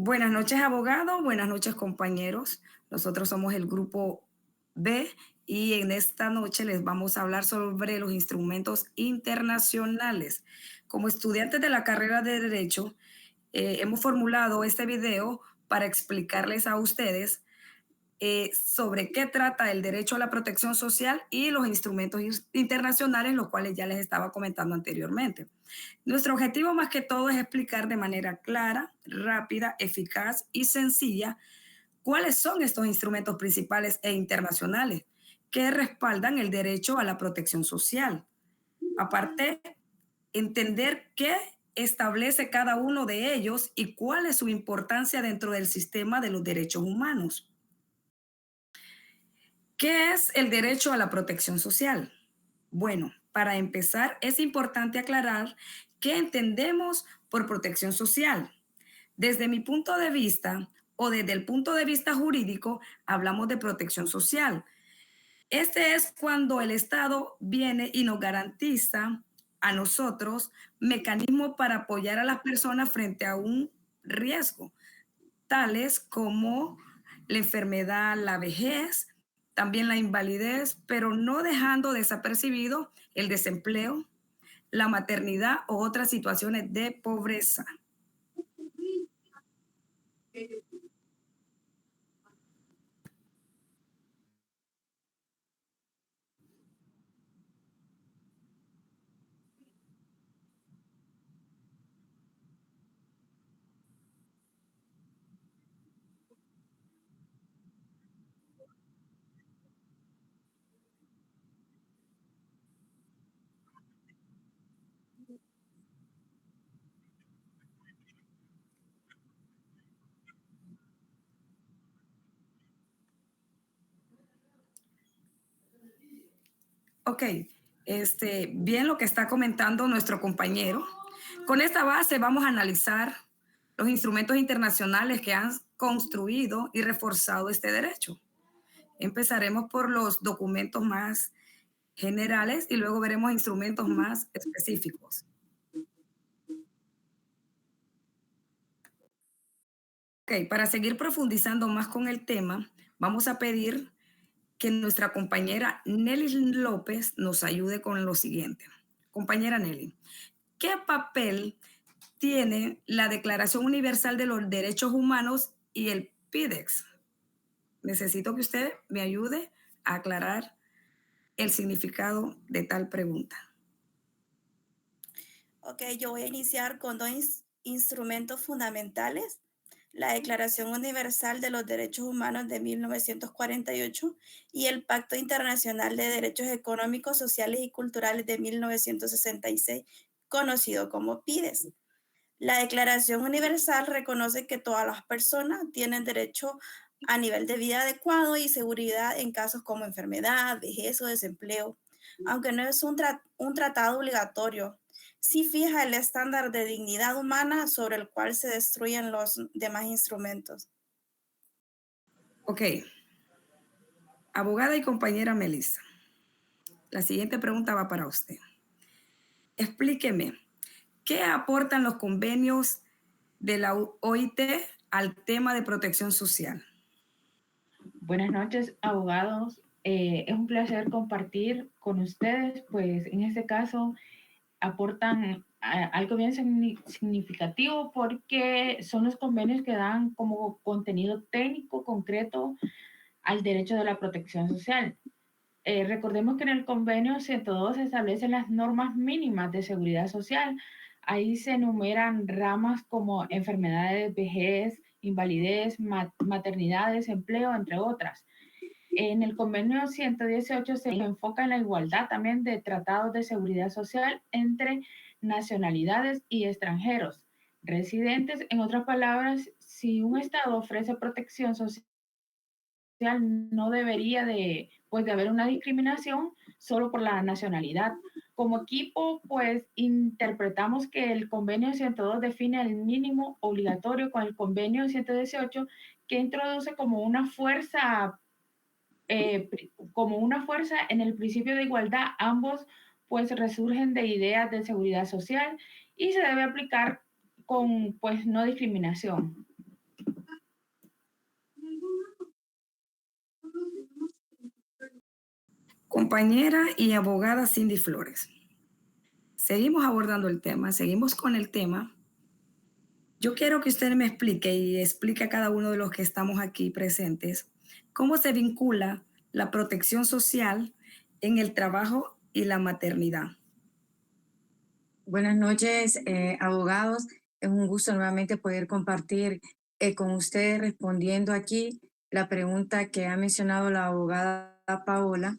Buenas noches, abogado. Buenas noches, compañeros. Nosotros somos el grupo B y en esta noche les vamos a hablar sobre los instrumentos internacionales. Como estudiantes de la carrera de Derecho, hemos formulado este video para explicarles a ustedes sobre qué trata el derecho a la protección social y los instrumentos internacionales, los cuales ya les estaba comentando anteriormente. Nuestro objetivo más que todo es explicar de manera clara, rápida, eficaz y sencilla cuáles son estos instrumentos principales e internacionales que respaldan el derecho a la protección social. Aparte, entender qué establece cada uno de ellos y cuál es su importancia dentro del sistema de los derechos humanos. ¿Qué es el derecho a la protección social? Bueno, para empezar, es importante aclarar qué entendemos por protección social. Desde mi punto de vista o desde el punto de vista jurídico, hablamos de protección social. Este es cuando el Estado viene y nos garantiza a nosotros mecanismos para apoyar a las personas frente a un riesgo, tales como la enfermedad, la vejez, también la invalidez, pero no dejando desapercibido el desempleo, la maternidad o otras situaciones de pobreza. Ok, bien lo que está comentando nuestro compañero. Con esta base vamos a analizar los instrumentos internacionales que han construido y reforzado este derecho. Empezaremos por los documentos más generales y luego veremos instrumentos más específicos. Ok, para seguir profundizando más con el tema, vamos a pedir que nuestra compañera Nelly López nos ayude con lo siguiente. Compañera Nelly, ¿qué papel tiene la Declaración Universal de los Derechos Humanos y el PIDEX? Necesito que usted me ayude a aclarar el significado de tal pregunta. Ok, yo voy a iniciar con dos instrumentos fundamentales. La Declaración Universal de los Derechos Humanos de 1948 y el Pacto Internacional de Derechos Económicos, Sociales y Culturales de 1966, conocido como PIDES. La Declaración Universal reconoce que todas las personas tienen derecho a nivel de vida adecuado y seguridad en casos como enfermedad, vejez o desempleo, aunque no es un tratado obligatorio. Sí fija el estándar de dignidad humana sobre el cual se destruyen los demás instrumentos. Ok, abogada y compañera Melissa, la siguiente pregunta va para usted. Explíqueme, ¿qué aportan los convenios de la OIT al tema de protección social? Buenas noches, abogados. Es un placer compartir con ustedes, pues en este caso aportan algo bien significativo porque son los convenios que dan como contenido técnico concreto al derecho de la protección social. Recordemos que en el convenio 102 se establecen las normas mínimas de seguridad social. Ahí se enumeran ramas como enfermedades, vejez, invalidez, maternidad, desempleo, entre otras. En el convenio 118 se enfoca en la igualdad también de tratados de seguridad social entre nacionalidades y extranjeros residentes. En otras palabras, si un Estado ofrece protección social, no debería de haber una discriminación solo por la nacionalidad. Como equipo, pues interpretamos que el convenio 102 define el mínimo obligatorio con el convenio 118 que introduce como una fuerza en el principio de igualdad. Ambos pues resurgen de ideas de seguridad social y se debe aplicar con pues no discriminación. Compañera y abogada Cindy Flores. Seguimos abordando el tema, seguimos con el tema. Yo quiero que usted me explique y explique a cada uno de los que estamos aquí presentes cómo se vincula la protección social en el trabajo y la maternidad. Buenas noches, abogados. Es un gusto nuevamente poder compartir con ustedes respondiendo aquí la pregunta que ha mencionado la abogada Paola.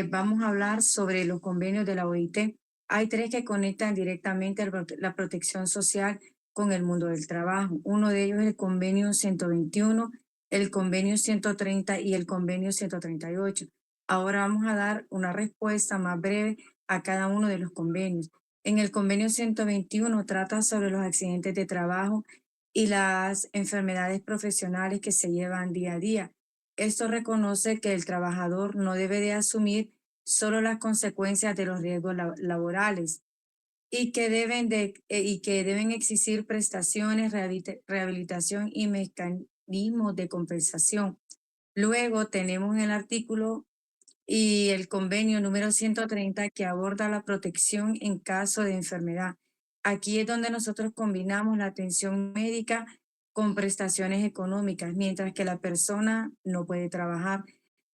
Vamos a hablar sobre los convenios de la OIT. Hay tres que conectan directamente la protección social con el mundo del trabajo. Uno de ellos es el convenio 121, el convenio 130 y el convenio 138. Ahora vamos a dar una respuesta más breve a cada uno de los convenios. En el convenio 121 trata sobre los accidentes de trabajo y las enfermedades profesionales que se llevan día a día. Esto reconoce que el trabajador no debe de asumir solo las consecuencias de los riesgos laborales y que deben existir prestaciones, rehabilitación y mecanismos de compensación. Luego tenemos el artículo y el convenio número 130 que aborda la protección en caso de enfermedad. Aquí es donde nosotros combinamos la atención médica con prestaciones económicas, mientras que la persona no puede trabajar.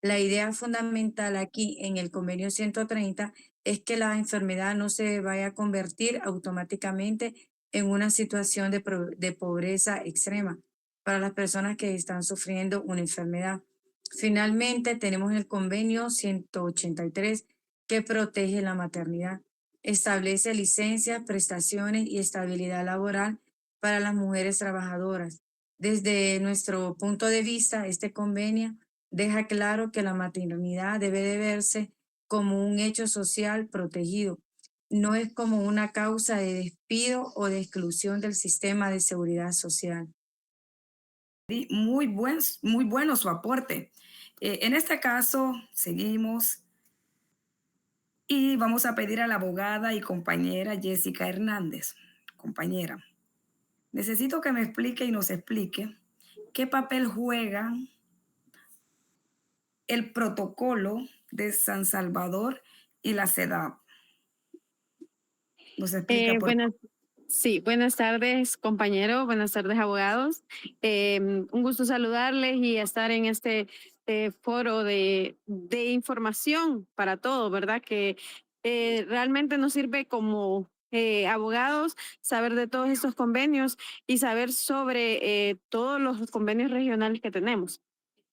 La idea fundamental aquí en el convenio 130 es que la enfermedad no se vaya a convertir automáticamente en una situación de pobreza extrema para las personas que están sufriendo una enfermedad. Finalmente, tenemos el convenio 183 que protege la maternidad. Establece licencias, prestaciones y estabilidad laboral para las mujeres trabajadoras. Desde nuestro punto de vista, este convenio deja claro que la maternidad debe de verse como un hecho social protegido. No es como una causa de despido o de exclusión del sistema de seguridad social. Muy bueno su aporte. En este caso, seguimos y vamos a pedir a la abogada y compañera Jessica Hernández. Compañera, necesito que me explique y nos explique qué papel juega el protocolo de San Salvador y la CEDAW. Nos explica por favor. Sí, buenas tardes, compañero, buenas tardes, abogados. Un gusto saludarles y estar en este foro de información para todos, ¿verdad? Que realmente nos sirve como abogados saber de todos estos convenios y saber sobre todos los convenios regionales que tenemos.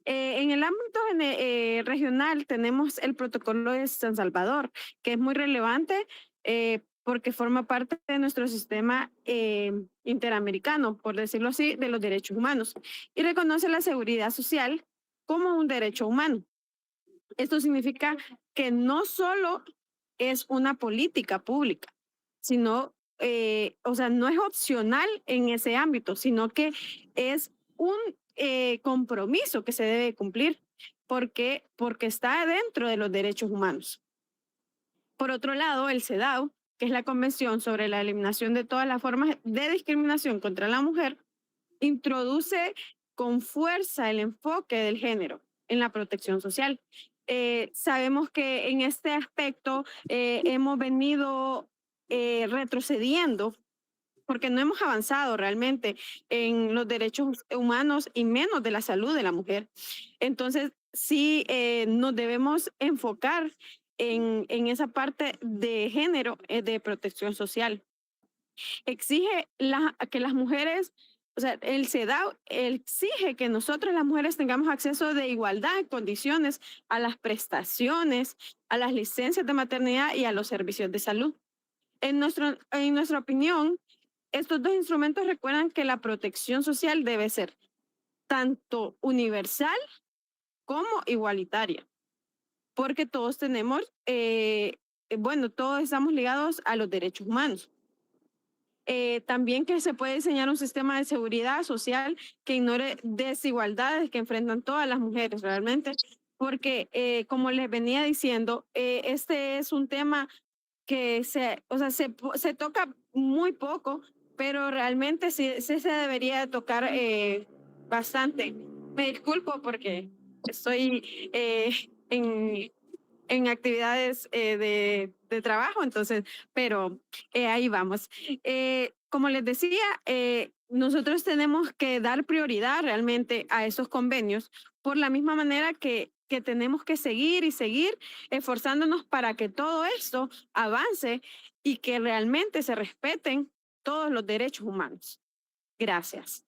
En el ámbito regional tenemos el protocolo de San Salvador, que es muy relevante porque forma parte de nuestro sistema interamericano, por decirlo así, de los derechos humanos, y reconoce la seguridad social como un derecho humano. Esto significa que no solo es una política pública, sino, o sea, no es opcional en ese ámbito, sino que es un compromiso que se debe cumplir porque está dentro de los derechos humanos. Por otro lado, el CEDAW, que es la Convención sobre la Eliminación de todas las formas de discriminación contra la mujer, introduce con fuerza el enfoque del género en la protección social. Sabemos que en este aspecto hemos venido retrocediendo porque no hemos avanzado realmente en los derechos humanos y menos de la salud de la mujer. Entonces, sí nos debemos enfocar en esa parte de género de protección social. Exige que las mujeres, o sea, el CEDAW exige que nosotros las mujeres tengamos acceso de igualdad en condiciones a las prestaciones, a las licencias de maternidad y a los servicios de salud. En nuestra opinión, estos dos instrumentos recuerdan que la protección social debe ser tanto universal como igualitaria, porque todos tenemos, todos estamos ligados a los derechos humanos. También que se puede diseñar un sistema de seguridad social que ignore desigualdades que enfrentan todas las mujeres realmente, porque como les venía diciendo, este es un tema que se toca muy poco, pero realmente sí se debería tocar bastante. Me disculpo porque estoy en actividades de trabajo, entonces, pero ahí vamos. Como les decía, nosotros tenemos que dar prioridad realmente a esos convenios por la misma manera que tenemos que seguir y seguir esforzándonos para que todo esto avance y que realmente se respeten todos los derechos humanos. Gracias.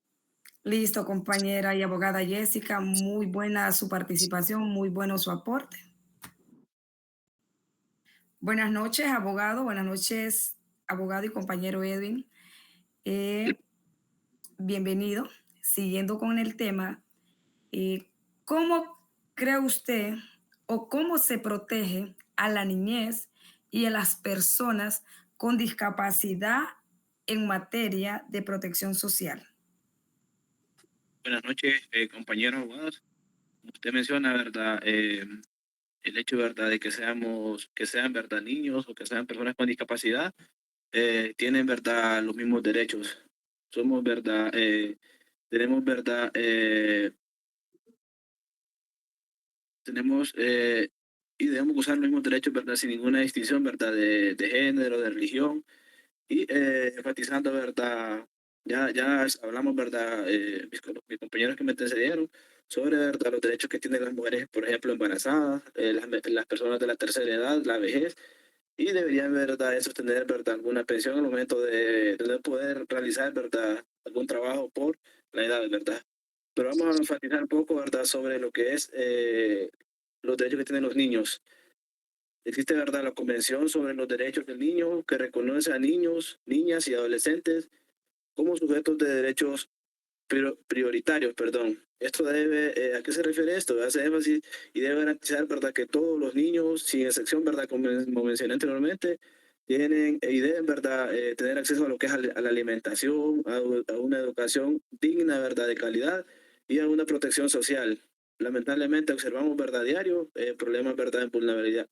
Listo, compañera y abogada Jessica, muy buena su participación, muy bueno su aporte. Buenas noches, abogado. Buenas noches, abogado y compañero Edwin. Eh, bienvenido. Siguiendo con el tema, ¿cómo cree usted o cómo se protege a la niñez y a las personas con discapacidad en materia de protección social? Buenas noches, compañeros abogados. Como usted menciona, ¿verdad? El hecho, ¿verdad?, de que sean, ¿verdad?, niños o que sean personas con discapacidad, tienen, ¿verdad?, los mismos derechos. Somos, ¿verdad?, tenemos, ¿verdad?, tenemos y debemos usar los mismos derechos, ¿verdad?, sin ninguna distinción, ¿verdad?, de género, de religión. Y enfatizando, ¿verdad? Ya hablamos, ¿verdad? Mis compañeros que me antecedieron sobre, ¿verdad?, los derechos que tienen las mujeres, por ejemplo, embarazadas, las personas de la tercera edad, la vejez, y deberían, ¿verdad?, esos tener, ¿verdad?, alguna pensión al momento de no poder realizar, ¿verdad?, algún trabajo por la edad, ¿verdad? Pero vamos a enfatizar un poco, ¿verdad?, sobre lo que es los derechos que tienen los niños. Existe, ¿verdad?, la Convención sobre los Derechos del Niño, que reconoce a niños, niñas y adolescentes como sujetos de derechos prioritarios, perdón. Esto ¿a qué se refiere esto? Hace énfasis y debe garantizar, ¿verdad?, que todos los niños, sin excepción, ¿verdad?, como mencioné anteriormente, tienen y deben, ¿verdad?, tener acceso a lo que es a la alimentación, a una educación digna, ¿verdad?, de calidad y a una protección social. Lamentablemente observamos, ¿verdad?, diario problemas, ¿verdad?, en vulnerabilidad.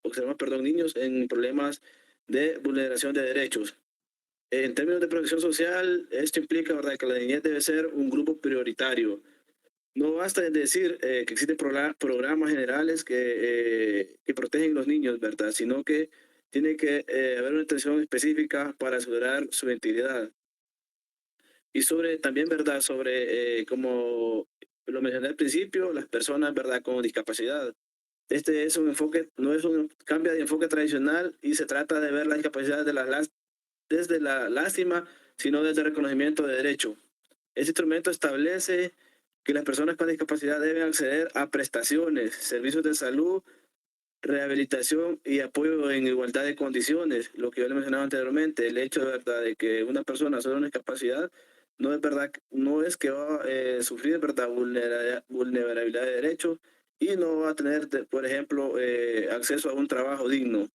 Observamos, perdón, niños en problemas de vulneración de derechos. En términos de protección social, esto implica, ¿verdad?, que la niñez debe ser un grupo prioritario. No basta en decir que existen programas generales que protegen a los niños, ¿verdad?, sino que tiene que haber una atención específica para asegurar su integridad. Y también, ¿verdad?, como lo mencioné al principio, las personas, ¿verdad?, con discapacidad. Este es un enfoque, no es un cambio de enfoque tradicional y se trata de ver la discapacidad desde la lástima, sino desde el reconocimiento de derecho. Este instrumento establece que las personas con discapacidad deben acceder a prestaciones, servicios de salud, rehabilitación y apoyo en igualdad de condiciones. Lo que yo le mencionaba anteriormente, el hecho de verdad de que una persona solo una discapacidad no es verdad, no es que va a sufrir, verdad, vulnerabilidad de derechos y no va a tener, por ejemplo, acceso a un trabajo digno.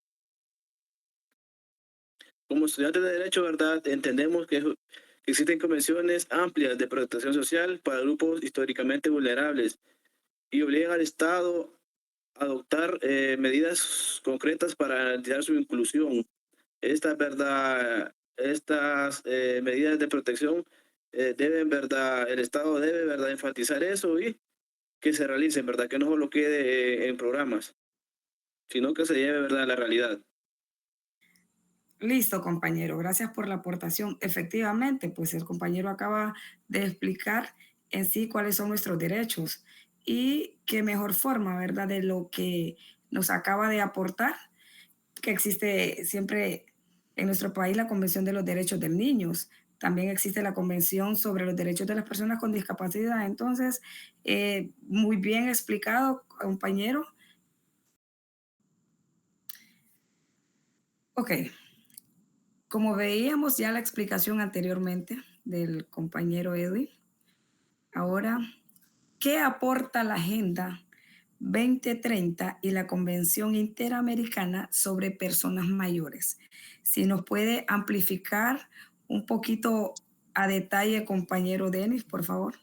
Como estudiantes de derecho, ¿verdad?, entendemos que existen convenciones amplias de protección social para grupos históricamente vulnerables y obligan al Estado a adoptar medidas concretas para garantizar su inclusión. Estas medidas de protección el Estado debe, ¿verdad?, enfatizar eso y que se realicen, ¿verdad?, que no solo quede en programas, sino que se lleve, ¿verdad?, a la realidad. Listo, compañero. Gracias por la aportación. Efectivamente, pues el compañero acaba de explicar en sí cuáles son nuestros derechos y qué mejor forma, ¿verdad?, de lo que nos acaba de aportar, que existe siempre en nuestro país la Convención de los Derechos del Niño. También existe la Convención sobre los Derechos de las Personas con Discapacidad. Entonces, muy bien explicado, compañero. Ok, como veíamos ya la explicación anteriormente del compañero Edwin, ahora, ¿qué aporta la Agenda 2030 y la Convención Interamericana sobre Personas Mayores? Si nos puede amplificar un poquito a detalle, compañero Denis, por favor.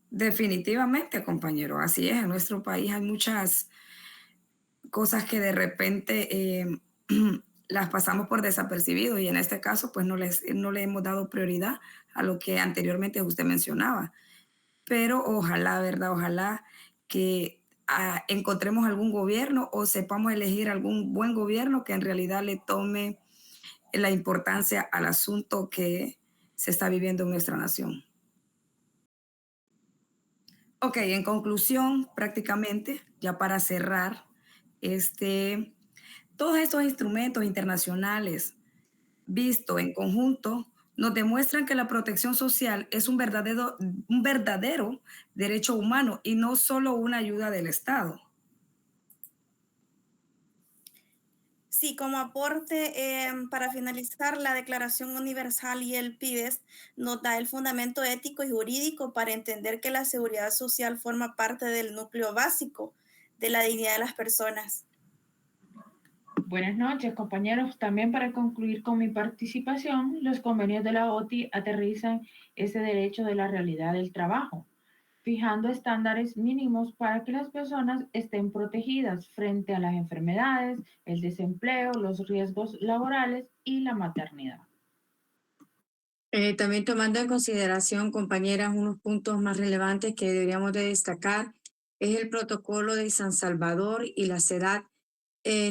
Definitivamente, compañero, así es. En nuestro país hay muchas cosas que de repente las pasamos por desapercibido y en este caso pues no le hemos dado prioridad a lo que anteriormente usted mencionaba. Pero ojalá, ¿verdad? Ojalá que encontremos algún gobierno o sepamos elegir algún buen gobierno que en realidad le tome la importancia al asunto que se está viviendo en nuestra nación. Ok, en conclusión, prácticamente, ya para cerrar, este, todos estos instrumentos internacionales visto en conjunto nos demuestran que la protección social es un verdadero derecho humano y no solo una ayuda del Estado. Sí, como aporte, para finalizar, la Declaración Universal y el PIDES nos da el fundamento ético y jurídico para entender que la seguridad social forma parte del núcleo básico de la dignidad de las personas. Buenas noches, compañeros. También para concluir con mi participación, los convenios de la OTI aterrizan ese derecho de la realidad del trabajo, fijando estándares mínimos para que las personas estén protegidas frente a las enfermedades, el desempleo, los riesgos laborales y la maternidad. También tomando en consideración, compañeras, unos puntos más relevantes que deberíamos de destacar es el protocolo de San Salvador y la CEDAW.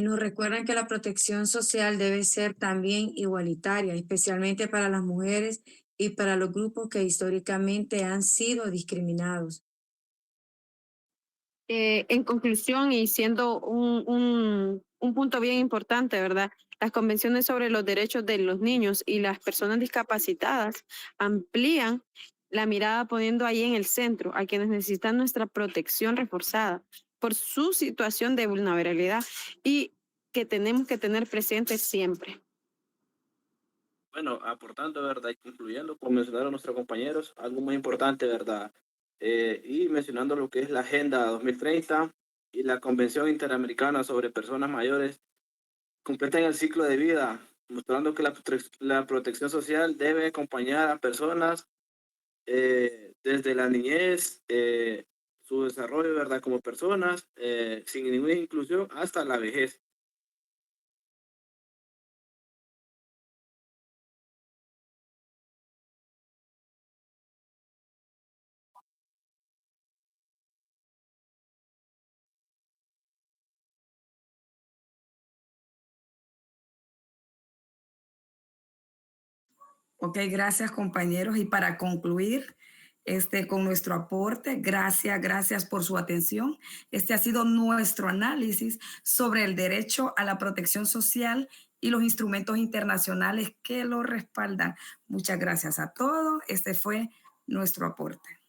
Nos recuerdan que la protección social debe ser también igualitaria, especialmente para las mujeres y para los grupos que históricamente han sido discriminados. En conclusión, y siendo un punto bien importante, ¿verdad? Las convenciones sobre los derechos de los niños y las personas discapacitadas amplían la mirada poniendo ahí en el centro a quienes necesitan nuestra protección reforzada por su situación de vulnerabilidad y que tenemos que tener presente siempre. Bueno, aportando, ¿verdad? Y concluyendo, como mencionaron nuestros compañeros, algo muy importante, ¿verdad? Y mencionando lo que es la Agenda 2030 y la Convención Interamericana sobre Personas Mayores, completan el ciclo de vida, mostrando que la protección social debe acompañar a personas desde la niñez, su desarrollo, ¿verdad? Como personas, sin ninguna inclusión, hasta la vejez. Ok, gracias compañeros. Y para concluir con nuestro aporte, gracias por su atención. Este ha sido nuestro análisis sobre el derecho a la protección social y los instrumentos internacionales que lo respaldan. Muchas gracias a todos. Este fue nuestro aporte.